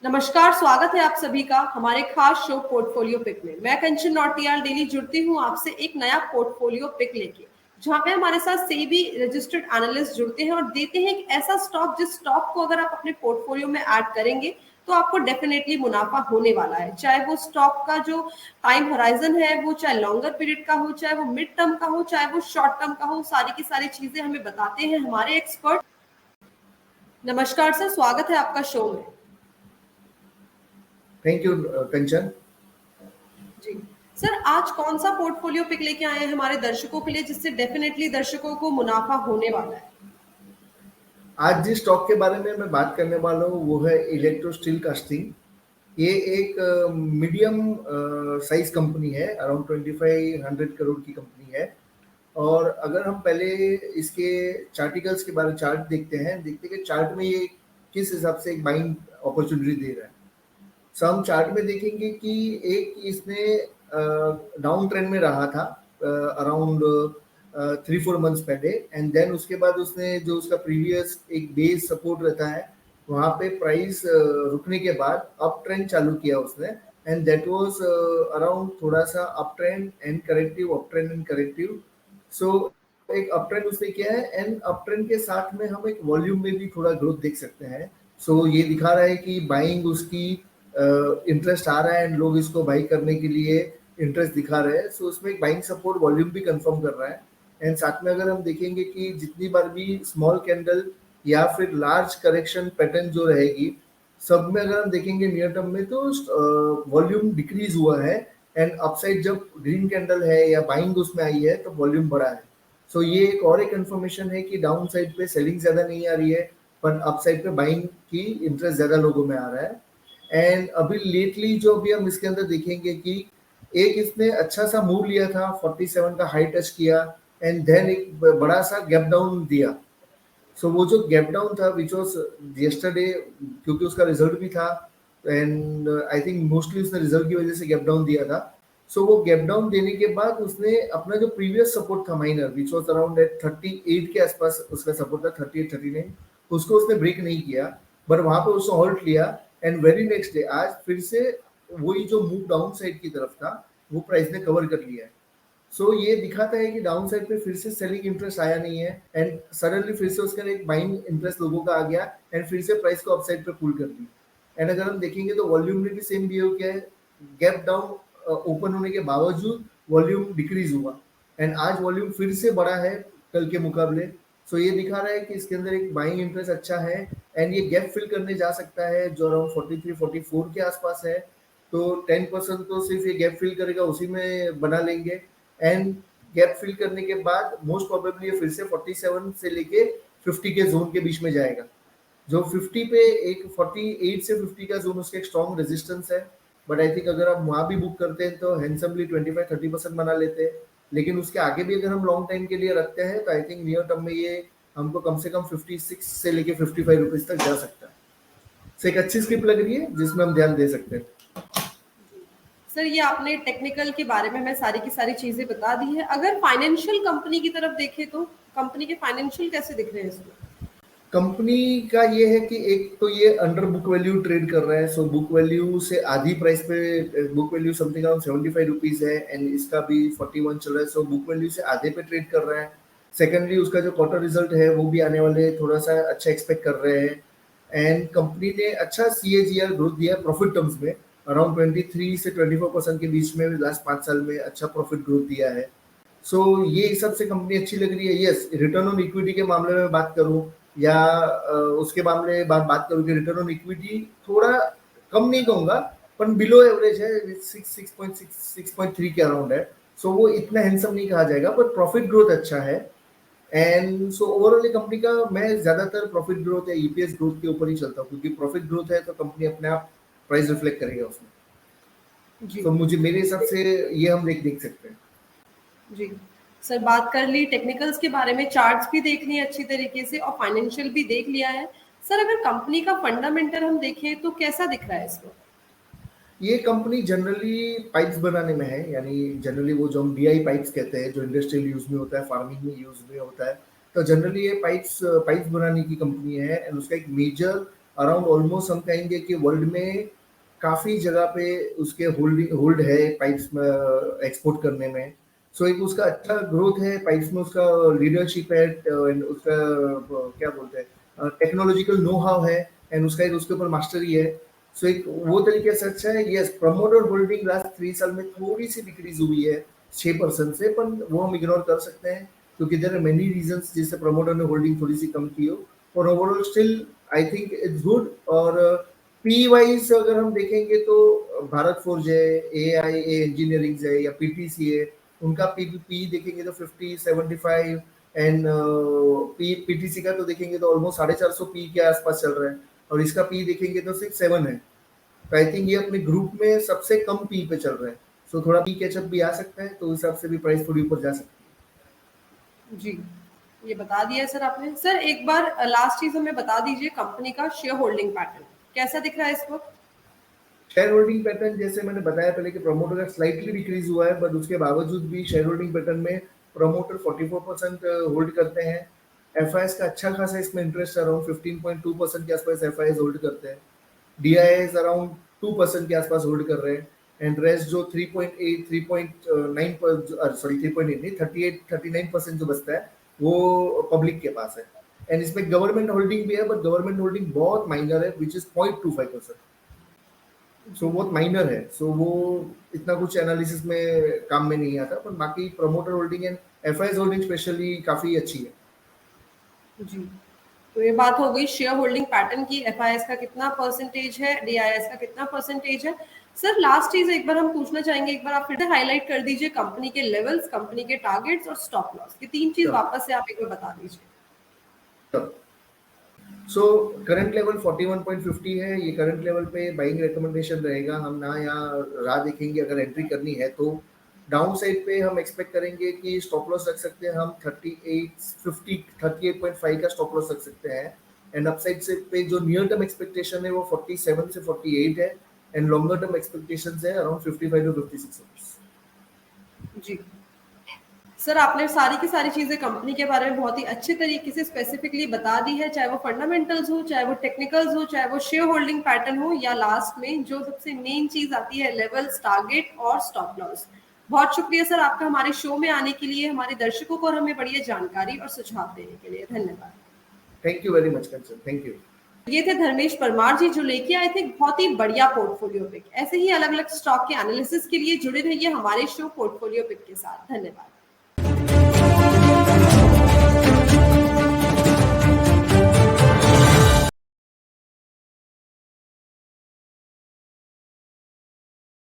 नमस्कार, स्वागत है आप सभी का हमारे खास शो पोर्टफोलियो पिक में। मैं कंचन नौटियाल डेली जुड़ती हूँ आपसे एक नया पोर्टफोलियो पिक लेके, जहाँ पे हमारे साथ सेबी रजिस्टर्ड एनालिस्ट जुड़ते हैं और देते हैं एक ऐसा स्टॉक जिस स्टॉक को अगर आप अपने पोर्टफोलियो में ऐड करेंगे तो आपको डेफिनेटली मुनाफा होने वाला है। चाहे वो स्टॉक का जो टाइम होराइजन है वो चाहे लॉन्गर पीरियड का हो, चाहे वो मिड टर्म का हो, चाहे वो शॉर्ट टर्म का हो, सारी की सारी चीजें हमें बताते हैं हमारे एक्सपर्ट। नमस्कार सर, स्वागत है आपका शो में। Thank you Kanchan. जी सर, आज कौन सा पोर्टफोलियो पिक लेके आए हैं हमारे दर्शकों के लिए जिससे डेफिनेटली दर्शकों को मुनाफा होने वाला है? आज जिस स्टॉक के बारे में मैं बात करने वाला हूँ वो है इलेक्ट्रो स्टील कास्टिंग। ये एक मीडियम साइज कंपनी है, अराउंड 2500 करोड़ की कंपनी है। और अगर हम पहले इसके चार्टिकल्स के बारे में देखते हैं कि चार्ट में ये किस हिसाब से एक बाइंग अपॉर्चुनिटी दे रहा है। सो हम चार्ट में देखेंगे कि एक इसने डाउन ट्रेंड में रहा था अराउंड 3-4 मंथ्स पहले, एंड देन उसके बाद उसने जो उसका प्रीवियस एक बेस सपोर्ट रहता है वहाँ पे प्राइस रुकने के बाद अप ट्रेंड चालू किया उसने, एंड दैट वाज अराउंड थोड़ा सा up trend and corrective, up trend and corrective. So एक अप ट्रेंड उसने किया है, एंड अप ट्रेंड के साथ में हम एक वॉल्यूम में भी थोड़ा ग्रोथ देख सकते हैं। सो ये दिखा रहा है कि बाइंग उसकी इंटरेस्ट आ रहा है एंड लोग इसको बाई करने के लिए इंटरेस्ट दिखा रहे हैं। सो उसमें एक बाइंग सपोर्ट वॉल्यूम भी कंफर्म कर रहा है। एंड साथ में अगर हम देखेंगे कि जितनी बार भी स्मॉल कैंडल या फिर लार्ज करेक्शन पैटर्न जो रहेगी, सब में अगर हम देखेंगे नियर टर्म में तो वॉल्यूम डिक्रीज हुआ है, एंड अपसाइड जब ग्रीन कैंडल है या बाइंग उसमें आई है तो वॉल्यूम बढ़ा है। सो ये एक और एक कंफर्मेशन है कि डाउन साइड पे सेलिंग ज्यादा नहीं आ रही है, पर अप साइड पे बाइंग की इंटरेस्ट ज्यादा लोगों में आ रहा है। एंड अभी लेटली जो भी हम इसके अंदर देखेंगे कि एक इसने अच्छा सा मूव लिया था, 47 का हाई टच किया, एंड देन एक बड़ा सा गैप डाउन दिया। सो वो जो गैप डाउन था विच वॉज यस्टरडे, क्योंकि उसका रिजल्ट भी था, एंड आई थिंक मोस्टली उसने रिजल्ट की वजह से गैप डाउन दिया था। सो वो गैप डाउन देने के बाद उसने अपना जो प्रीवियस सपोर्ट था minor which was around at 38 के आसपास उसका सपोर्ट था, 38-39, उसको उसने ब्रेक नहीं किया, बट वहां पर उसने हॉल्ट लिया। एंड वेरी नेक्स्ट डे आज फिर से वही जो मूव डाउन साइड की तरफ था वो प्राइस ने कवर कर लिया है। सो ये दिखाता है कि डाउन साइड पे फिर से सेलिंग इंटरेस्ट आया नहीं है, एंड सडनली फिर से उसका एक बाइंग इंटरेस्ट लोगों का आ गया, एंड फिर से प्राइस को अपसाइड पे पुल कर दी। एंड अगर हम देखेंगे तो वॉल्यूम ने भी सेम बिहेव किया है, गैप डाउन ओपन होने के बावजूद वॉल्यूम डिक्रीज हुआ, एंड आज वॉल्यूम फिर से बढ़ा है कल के मुकाबले। सो ये दिखा रहा है कि इसके अंदर एक बाइंग इंटरेस्ट अच्छा है, एंड ये गैप फिल करने जा सकता है जो अराउंड 43-44 के आसपास है। तो 10% तो सिर्फ ये गैप फिल करेगा उसी में बना लेंगे, एंड गैप फिल करने के बाद मोस्ट प्रोबेबली ये फिर से 47 से लेके 50 के जोन के बीच में जाएगा। जो 50 पे एक 48 से 50 का जोन उसका एक स्ट्रॉन्ग रेजिस्टेंस है, बट आई थिंक अगर हम वहां भी बुक करते हैं तो हैंडसमली 25-30% बना लेते हैं। लेकिन उसके आगे भी अगर हम लॉन्ग टाइम के लिए रखते हैं तो आई थिंक नियर टर्म में ये हमको कम से कम 56 से लेके 55 रुपीज तक जा सकता है। तो एक अच्छी स्क्रिप्ट लग रही है जिसमें हम ध्यान दे सकते हैं। सर, ये आपने टेक्निकल के बारे में मैं सारी की सारी चीजें बता दी है। अगर फाइनेंशियल कंपनी की तरफ देखें तो कंपनी के फाइनेंशियल कैसे दिख रहे हैं इसमें? कंपनी का ये है कि एक तो ये अंडर बुक वैल्यू ट्रेड कर रहा है। सो बुक वैल्यू से आधी प्राइस पे, book value something around 75 rupees है, एंड इसका भी 41 चल रहा है। सो बुक वैल्यू से आधे पे ट्रेड कर रहा है। सेकेंडली उसका जो क्वार्टर रिजल्ट है वो भी आने वाले थोड़ा सा अच्छा एक्सपेक्ट कर रहे हैं, एंड कंपनी ने अच्छा CAGR ग्रोथ दिया प्रॉफिट टर्म्स में, अराउंड 23 से 24% के बीच में लास्ट 5 साल में अच्छा प्रॉफिट ग्रोथ दिया है। सो ये हिसाब से कंपनी अच्छी लग रही है। यस, रिटर्न ऑन इक्विटी के मामले में बात करूं या उसके मामले में बात करूं कि रिटर्न ऑन इक्विटी थोड़ा कम नहीं कहूंगा, पर बिलो एवरेज है, 6.3 के अराउंड है। सो वो इतना हैंडसम नहीं कहा जाएगा, पर प्रॉफिट ग्रोथ अच्छा है। एंड सो ओवरऑल ये कंपनी का मैं ज्यादातर प्रॉफिट ग्रोथ या EPS ग्रोथ के ऊपर ही चलता हूँ, क्योंकि प्रॉफिट ग्रोथ है तो कंपनी अपने आप प्राइस रिफ्लेक्ट करेगा उसमें। जी तो मुझे मेरे हिसाब से ये हम देख सकते हैं। जी सर, बात कर ली टेक्निकल्स के बारे में, चार्ट्स भी देख लिए अच्छी तरीके से और फाइनेंशियल भी देख लिया है। सर, अगर कंपनी का फंडामेंटल हम देखें तो कैसा दिख रहा है इसमें? ये कंपनी जनरली पाइप्स बनाने में है, यानी जनरली वो जो हम DI पाइप्स कहते हैं जो इंडस्ट्रियल यूज में होता है, फार्मिंग में यूज में होता है। तो जनरली ये पाइप्स बनाने की कंपनी है, एंड उसका एक मेजर अराउंड ऑलमोस्ट हम कहेंगे कि वर्ल्ड में काफी जगह पे उसके होल्ड है पाइप्स में एक्सपोर्ट करने में। सो एक उसका अच्छा ग्रोथ है पाइप्स में, उसका लीडरशिप है, उसका क्या बोलते हैं टेक्नोलॉजिकल नो हाउ है, एंड उसका एक उसके ऊपर मास्टरी है। सो एक वो तरीके से अच्छा है। यस, प्रमोटर होल्डिंग लास्ट 3 साल में थोड़ी सी डिक्रीज हुई है 6% से, पर वो हम इग्नोर कर सकते हैं क्योंकि देयर आर मेनी रीजंस जिससे प्रमोटर ने होल्डिंग थोड़ी सी कम की हो। और overall still I think it's good. और पी वाइज अगर हम देखेंगे तो भारत फोर्ज है, AI इंजीनियरिंग है या PTC है, उनका पी देखेंगे तो 50 75, एंड PTC का तो देखेंगे तो ऑलमोस्ट 450 पी के आसपास चल रहा है, और इसका पी देखेंगे तो 6-7 है। तो आई थिंक ये अपने ग्रुप में सबसे कम पी पे चल रहा है। सो थोड़ा पी कैचअप भी आ सकता है, तो उस हिसाब से भी प्राइस थोड़ी ऊपर जा सकती जी, ये बता दिया है सर आपने। सर एक बार लास्ट चीज हमें बता दीजिए कंपनी का शेयर होल्डिंग पैटर्न कैसा दिख रहा है इस वक्त? है। शेयर होल्डिंग पैटर्न जैसे मैंने बताया पहले कि प्रमोटर का स्लाइटली डिक्रीज हुआ है, बट उसके बावजूद भी शेयर होल्डिंग पैटर्न में प्रमोटर 44% होल्ड करते हैं। एफआईएस का अच्छा खासा इसमें इंटरेस्ट अराउंड 15.2% के आसपास एफआईएस होल्ड करते हैं। डीआईएस अराउंड 2% के आसपास होल्ड कर रहे हैं, एंड रेस्ट जो 3.8 3.9 सॉरी 3.8 नहीं 38-39% जो बचता है वो पब्लिक के पास है। एंड इसमें गवर्नमेंट होल्डिंग भी है, बट गवर्नमेंट होल्डिंग बहुत माइनर है, विच इज 0.25%। सो बहुत माइनर है। सो वो इतना कुछ एनालिसिस में काम में नहीं आता, पर बाकी promoter holding and FIS holding specially काफी अच्छी है। जी, तो ये बात हो गई शेयर होल्डिंग पैटर्न की, एफआईएस का कितना परसेंटेज है, डीआईएस का कितना परसेंटेज है। सर लास्ट चीज एक बार हम पूछना चाहेंगे, एक बार आप फिर से हाईलाइट कर दीजिए कंपनी के लेवल्स, कंपनी के टारगेट्स और स्टॉप लॉस, ये तीन चीज वापस से आप एक बार बता दीजिए। सो करंट लेवल 41.50 है, ये करंट लेवल पे बाइंग रिकमेंडेशन रहेगा। हम ना यहाँ राह देखेंगे, अगर एंट्री करनी है तो डाउन साइड पे हम एक्सपेक्ट करेंगे कि स्टॉप लॉस रख सकते हैं हम 38.5 का स्टॉप लॉस रख सकते हैं। एंड अपसाइड से पे जो नियर टर्म एक्सपेक्टेशन है वो 47 से 48 है, एंड लॉन्गर टर्म एक्सपेक्टेशन है अराउंड 55 टू 56। जी सर, आपने सारी की सारी चीजें कंपनी के बारे में बहुत ही अच्छे तरीके से स्पेसिफिकली बता दी है, चाहे वो फंडामेंटल्स हो, चाहे वो टेक्निकल्स हो, चाहे वो शेयर होल्डिंग पैटर्न हो, या लास्ट में जो सबसे मेन चीज आती है लेवल्स, टारगेट और स्टॉप लॉस। बहुत शुक्रिया सर आपका हमारे शो में आने के लिए, हमारे दर्शकों को और हमें बढ़िया जानकारी और सुझाव देने के लिए। धन्यवाद। Thank you very much Kanchan, thank you. ये थे धर्मेश परमार जी जो लेके आए थे बहुत ही बढ़िया पोर्टफोलियो पिक। ऐसे ही अलग अलग स्टॉक के एनालिसिस के लिए जुड़े रहिए हमारे शो पोर्टफोलियो पिक के साथ। धन्यवाद।